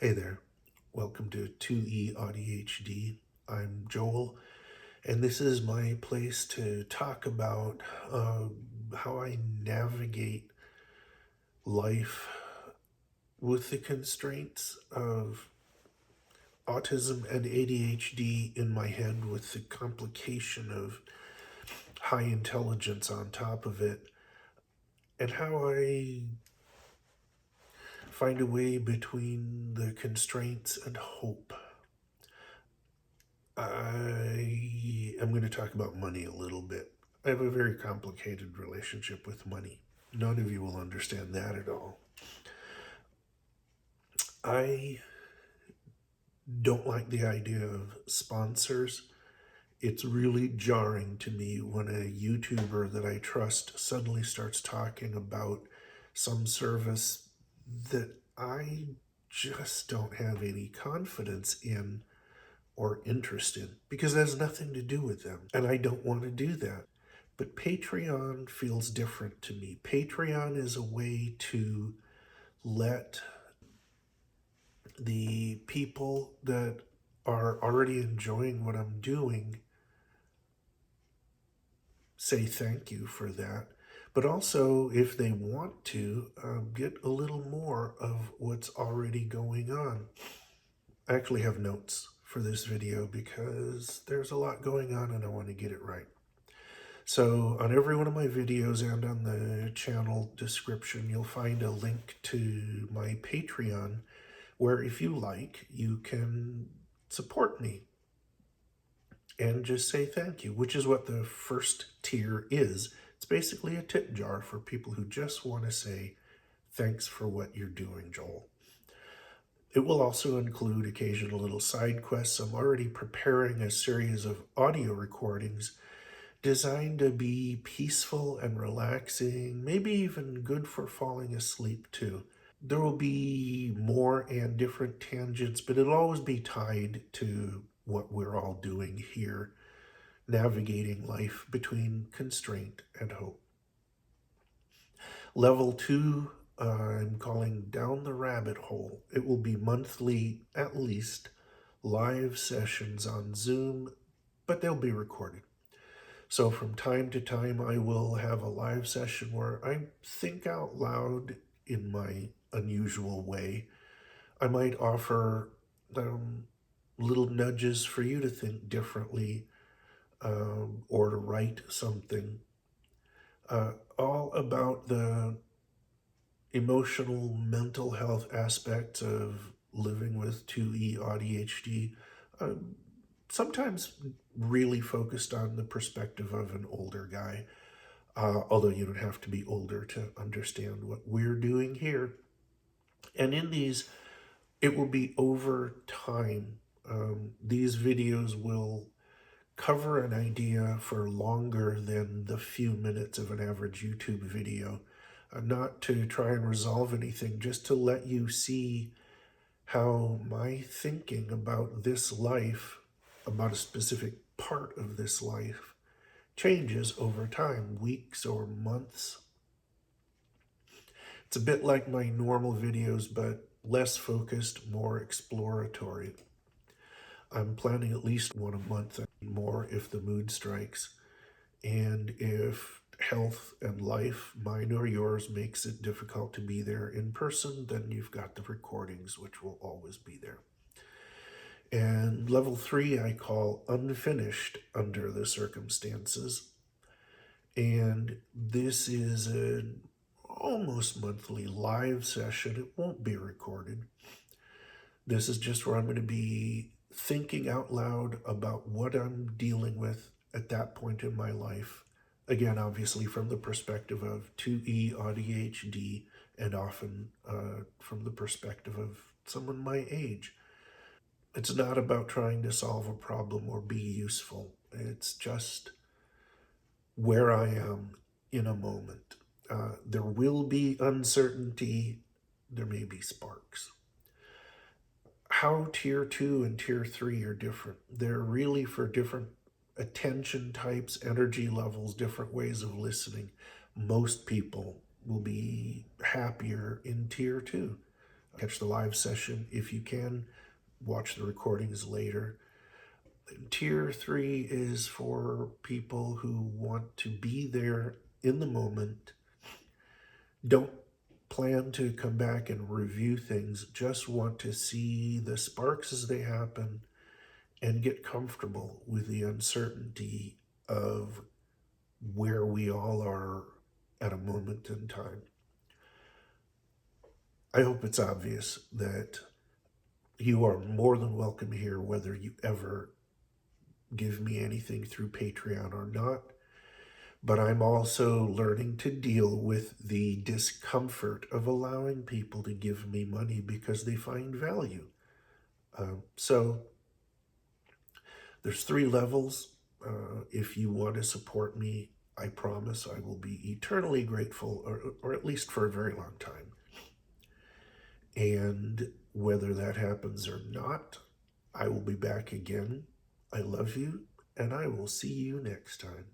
Hey there, welcome to 2E ADHD. I'm Joel, and this is my place to talk about how I navigate life with the constraints of autism and ADHD in my head, with the complication of high intelligence on top of it, and how I find a way between the constraints and hope. I am going to talk about money a little bit. I have a very complicated relationship with money. None of you will understand that at all. I don't like the idea of sponsors. It's really jarring to me when a YouTuber that I trust suddenly starts talking about some service that I just don't have any confidence in or interest in, because it has nothing to do with them, and I don't want to do that. But Patreon feels different to me. Patreon is a way to let the people that are already enjoying what I'm doing say thank you for that, but also, if they want to, get a little more of what's already going on. I actually have notes for this video because there's a lot going on and I want to get it right. So on every one of my videos and on the channel description, you'll find a link to my Patreon, where if you like, you can support me and just say thank you, which is what the first tier is. It's basically a tip jar for people who just want to say thanks for what you're doing, Joel. It will also include occasional little side quests. I'm already preparing a series of audio recordings designed to be peaceful and relaxing, maybe even good for falling asleep too. There will be more and different tangents, but it'll always be tied to what we're all doing here, navigating life between constraint and hope. Level 2, I'm calling Down the Rabbit Hole. It will be monthly, at least, live sessions on Zoom, but they'll be recorded. So from time to time, I will have a live session where I think out loud in my unusual way. I might offer little nudges for you to think differently, or to write something, all about the emotional, mental health aspects of living with 2E ADHD. Sometimes really focused on the perspective of an older guy, although you don't have to be older to understand what we're doing here. And in these, it will be over time. These videos will cover an idea for longer than the few minutes of an average YouTube video. Not to try and resolve anything, just to let you see how my thinking about this life, about a specific part of this life, changes over time, weeks or months. It's a bit like my normal videos, but less focused, more exploratory. I'm planning at least one a month and more if the mood strikes. And if health and life, mine or yours, makes it difficult to be there in person, then you've got the recordings, which will always be there. And level 3 I call Unfinished Under the Circumstances. And this is an almost monthly live session. It won't be recorded. This is just where I'm going to be thinking out loud about what I'm dealing with at that point in my life. Again, obviously from the perspective of 2E ADHD, and often from the perspective of someone my age. It's not about trying to solve a problem or be useful. It's just where I am in a moment. There will be uncertainty. There may be sparks. How tier 2 and tier 3 are different. They're really for different attention types, energy levels, different ways of listening. Most people will be happier in tier 2. Catch the live session if you can. Watch the recordings later. Tier 3 is for people who want to be there in the moment, don't plan to come back and review things, just want to see the sparks as they happen and get comfortable with the uncertainty of where we all are at a moment in time. I hope it's obvious that you are more than welcome here, whether you ever give me anything through Patreon or not. But I'm also learning to deal with the discomfort of allowing people to give me money because they find value. So there's 3 levels. If you want to support me, I promise I will be eternally grateful, or at least for a very long time. And whether that happens or not, I will be back again. I love you, and I will see you next time.